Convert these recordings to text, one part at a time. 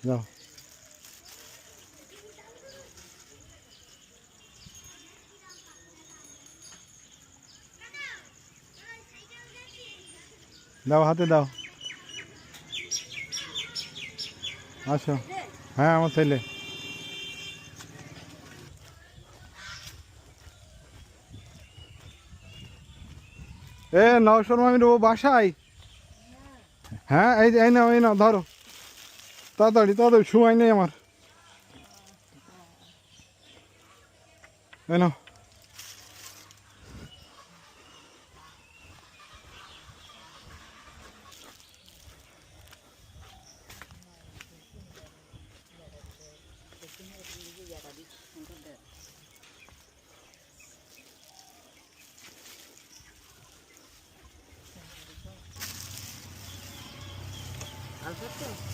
যাও। দাও, হাতে দাও। আসো। হ্যাঁ, আমার ছেলে। নওশর মামির ও বাসায়। হ্যাঁ, এই নাও, এই নাও, ধরো তাড়াতাড়ি তাড়াতাড়ি, সময় নেই আমার। এই নাও।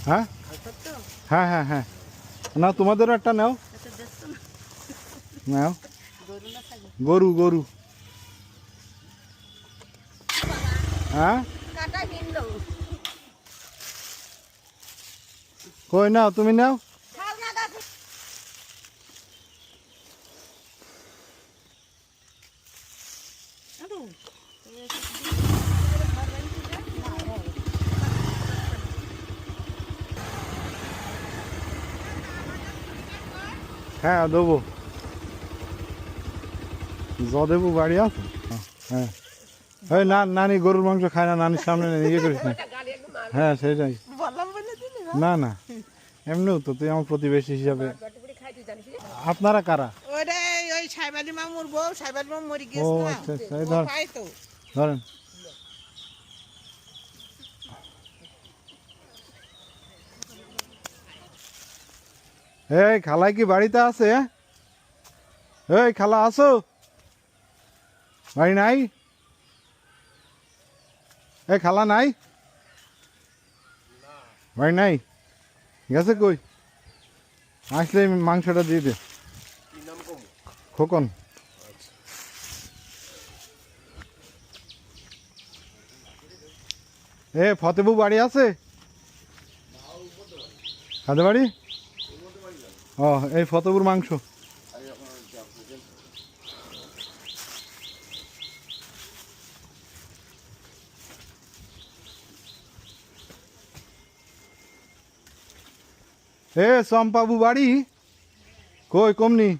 হ্যাঁ হ্যাঁ হ্যাঁ হ্যাঁ, না তোমাদেরও একটা নাও। নাও, গরু গরু। হ্যাঁ, কই নাও, তুমি নাও। হ্যাঁ, দেবো। দেবো, বাড়ি আছে। হ্যাঁ, ওই নানি গরুর মাংস খায় না, নানির সামনে ইয়ে করিস না। হ্যাঁ, সেটাই। না না, এমনিও তো তুই আমার প্রতিবেশী হিসাবে। আপনারা কারা? ওই সাইবালি মামুর বউ, সাইবালি মামু মরে ও গিয়েছে না, আচ্ছা আচ্ছা, এই ও ধর, পায় তো। ধরেন। এই খালাই কি বাড়িতে আছে? এই খালা আছো? বাড়ি নাই? এই খালা নাই? বাড়ি নাই? গেছে কই? আসলে মাংসটা দিয়ে দে। খোকন। ফতেবু বাড়ি আছে? খাদে বাড়ি? ও, এই ফতেবুর মাংস। চম্পাবু বাড়ি কই? কমনি।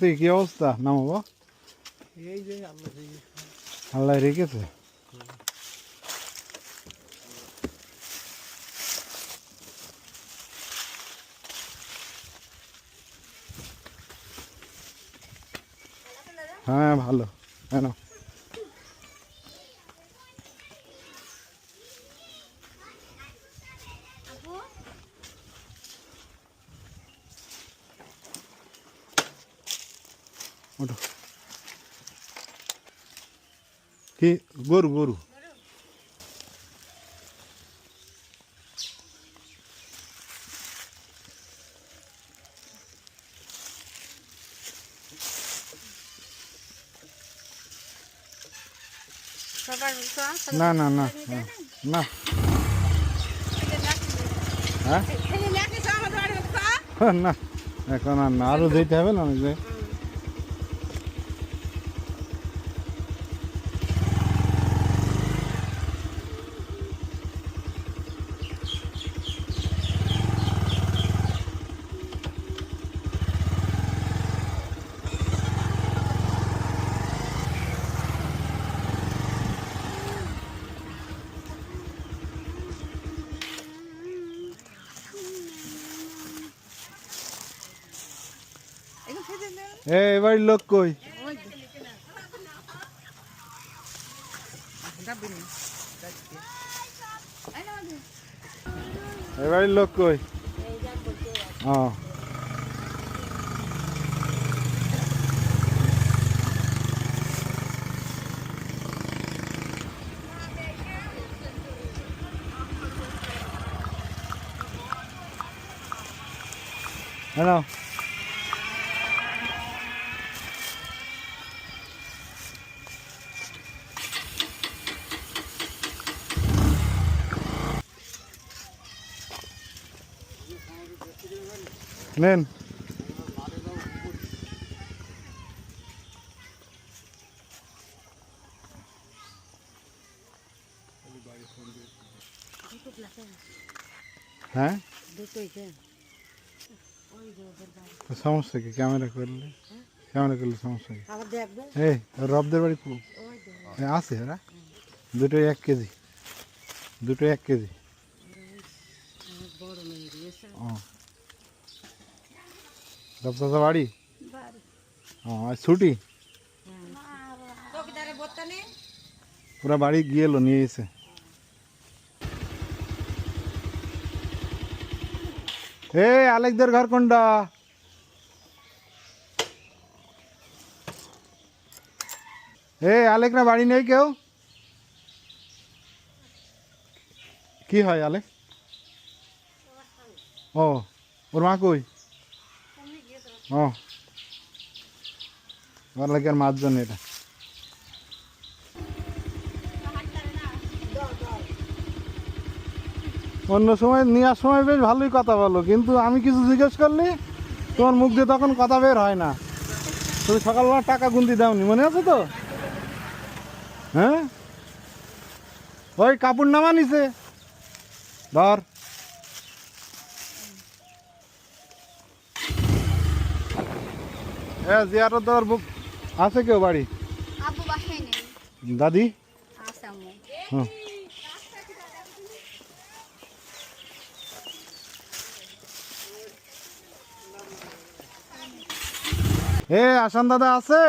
তুই কি অবস্থা? নামাবো। এই যে আল্লাহ রেখেছে। হ্যাঁ, ভালো। কেন? ওঠো। কি গরু? গরু না না না না। হ্যাঁ, না এখন আর না, আরো যেতে হবে না অনেক জায়গায়। এবার লোক কই? এবার লোক কই? ও, হ্যাঁ নেন। হ্যাঁ তো সমস্যা কি? ক্যামেরা করলে সমস্যা কি? এই রবদের বাড়ি আছে ওরা দুটোই 1 কেজি, দুটোই 1 কেজি। ও রবদাদা বাড়ি ও ছুটি পুরা বাড়ি গিয়ে এলো নিয়ে এসে। এই আলেকদের ঘর কোনটা? এই আলেকরা বাড়ি নেই কেউ? কি হয় আলেক? ও ওর মা কই? ও ওর লাগে আর মাছ জন্য এটা। অন্য সময় নেওয়ার সময় বেশ ভালোই কথা বলো, কিন্তু আমি কিছু জিজ্ঞেস করলে তোমার মুখ দিয়ে তখন কথা বের হয় না। তুমি সকালবেলা টাকা গুনতি দাওনি, মনে আছে তো? হ্যাঁ ওই কাপড় নামা নিছে ধর। হ্যাঁ জিয়ারত দেওয়ার আছে কেউ বাড়ি? আব্বু বাসায় নেই। দাদি? আছে আম্মু। হুম এ আসান দাদা আছে?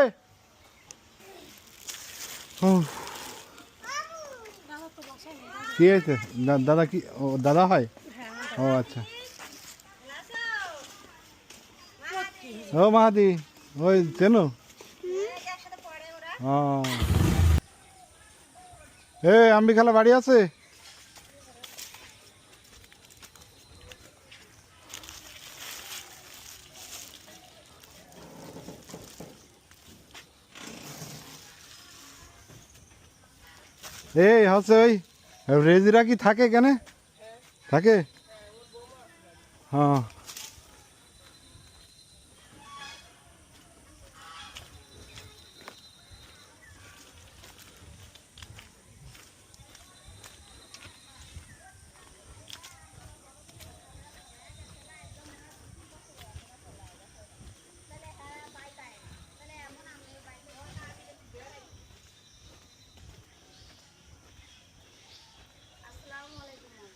কি হয়েছে? দাদা কি ও দাদা হয়? ও আচ্ছা। ও মাহাদি ওই চেনো? ও এ আম্বি খালা বাড়ি আছে? এই হচ্ছে ওই রেজিরা কি থাকে কেন থাকে? হ্যাঁ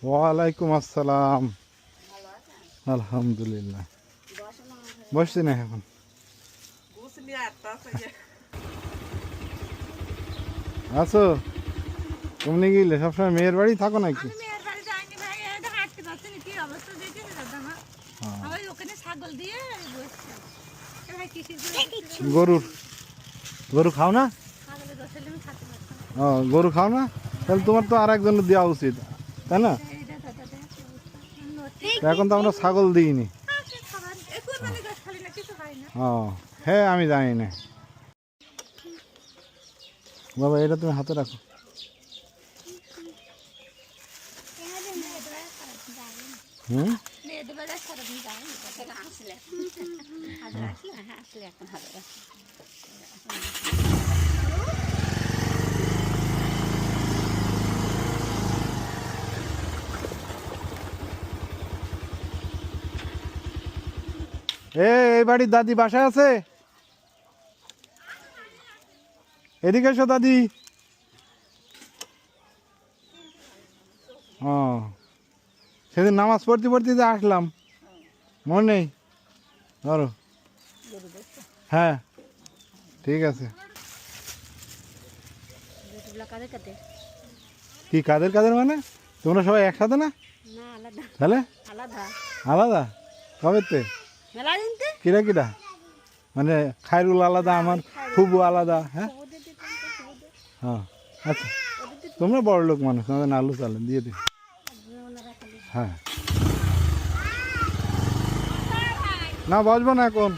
ওয়ালাইকুম আসসালাম। আলহামদুলিল্লাহ বসছি না এখন। আছো তুমি গেলে সবসময় মেয়ের বাড়ি থাকো নাকি? গরুর গরু খাও না? ও গরু খাও না? তাহলে তোমার তো আর একজন দেওয়া উচিত, তাই না? এখন তো আমরা ছাগল দিইনি। ও হ্যাঁ আমি জানি না বাবা, এটা তুমি হাতে রাখো। হুম এই বাড়ির দাদি বাসায় আছে? এদিকে এসো দাদি। ও সেদিন নামাজ পড়তে পড়তে আসলাম, মনে নেই? ধরো হ্যাঁ ঠিক আছে। কি কাদের কাদের মানে? তোমরা সবাই একসাথে না? তাহলে আলাদা কবে? কিরা কিরা মানে খায়রুল আলাদা, আমার ফুবু আলাদা। হ্যাঁ হ্যাঁ আচ্ছা তোমরা বড় লোক মানুষ, তোমাদের আলু চালেন দিয়ে দিই। হ্যাঁ না বসবো না এখন।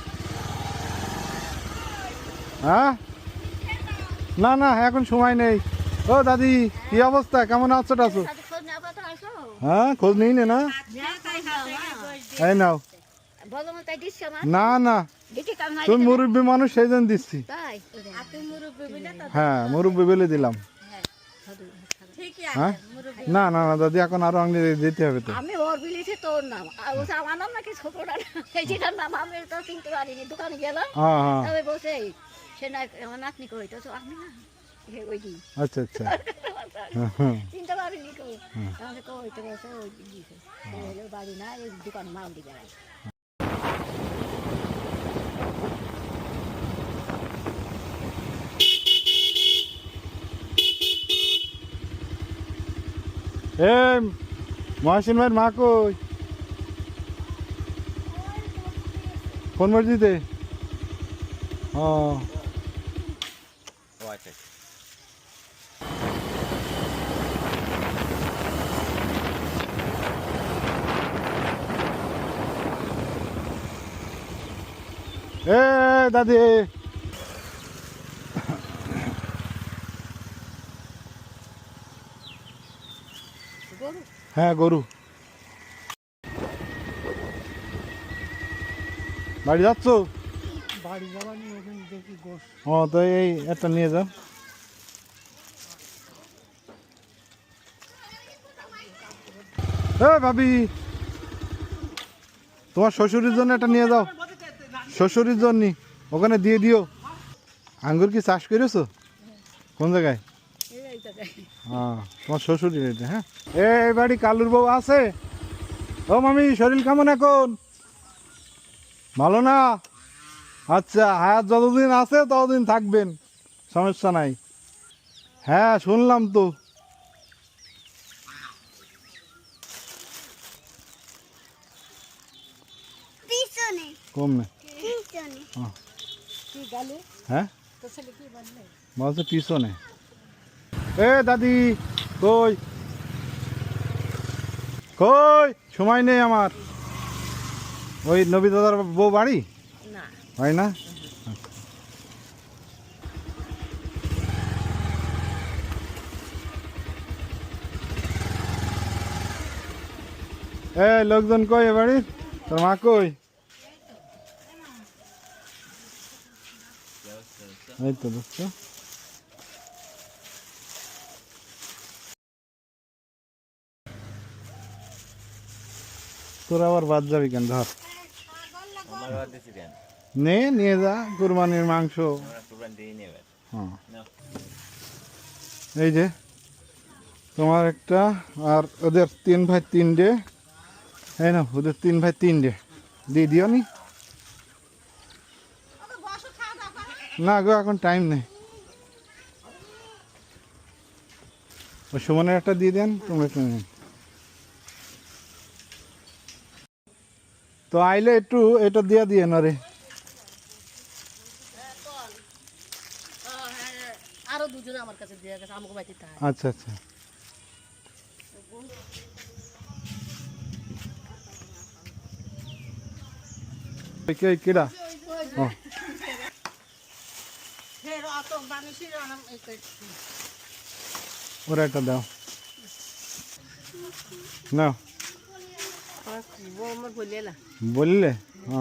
হ্যাঁ না না এখন সময় নেই। ও দাদি কি অবস্থা, কেমন আছো টাছো? হ্যাঁ খোঁজ নিই না। এই নাও। না না তুমি মুরব্বী মানুষ সেই জন্য দিচ্ছি। হ্যাঁ মুরব্বী বলে দিলাম। হ্যাঁ না না না দাদি এখন আরো আঙুলি দিতে হবে তো। আমি ওর বিলিছে তোর নাম আর ও আমার নাম নাকি ছোটটা এই যেটার নাম আমি তো চিনতে পারিনি, দোকানে গেলাম হ্যাঁ হ্যাঁ তবে বসে সে না আমার নাতনি কই তো আমি না ওই দিন আচ্ছা আচ্ছা হ্যাঁ চিনতে পারিনি কেউ আমাকে কই তো বসে ওই দিছে বাড়ি না এই দোকান মাল দিকে এ মহাসিন ভাইয়ের মা কই? কোন মসজিদে? ও এ দাদি হ্যাঁ গরু। বাড়ি যাচ্ছ? বাড়ি যাবানি ওখানে দেখি গোস। ও তো এই একটা নিয়ে যাও। ভাবি তোমার শ্বশুরের জন্য একটা নিয়ে যাও, শ্বশুরের জন্য ওখানে দিয়ে দিও। আঙ্গুর কি চাষ করেছো? কোন জায়গায়? হ্যাঁ তোমার শ্বশুরের এটা। হ্যাঁ এই বাড়ি কালুর বউ আছে? ও মামি শরীর কেমন এখন? ভালো না? আচ্ছা হায়াত যতদিন আছে ততদিন থাকবেন, সমস্যা নাই। হ্যাঁ শুনলাম তো। কম না হ্যাঁ বলছে পিছনে। এ দাদি কই কই? সময় নেই আমার। ওই নবী দাদার বউ বাড়ি না হয় না? এ লোকজন কই এ বাড়ির? তোর মা কই? এই তো দেখছো। তোর আবার বাদ যাবি কেন? ধর নে নিয়ে যা, কুরবানির মাংস। হ্যাঁ এই যে তোমার একটা, আর ওদের 3 ভাই 3টে। এই না ওদের 3 ভাই 3টে দিয়ে দিও নি। না গো এখন টাইম নেই। ওই সুমনের একটা দিয়ে দেন, তোমরা একটু নেন। তো আইলে একটু এটা দিয়ে দিয়ে না রে। আরো দুজনে আমার কাছে দিয়ে গেছে আমাকে বাড়িতে। আচ্ছা আচ্ছা কে কেডা? ও ওরা একটা দাও না আমার বললে বললে। ও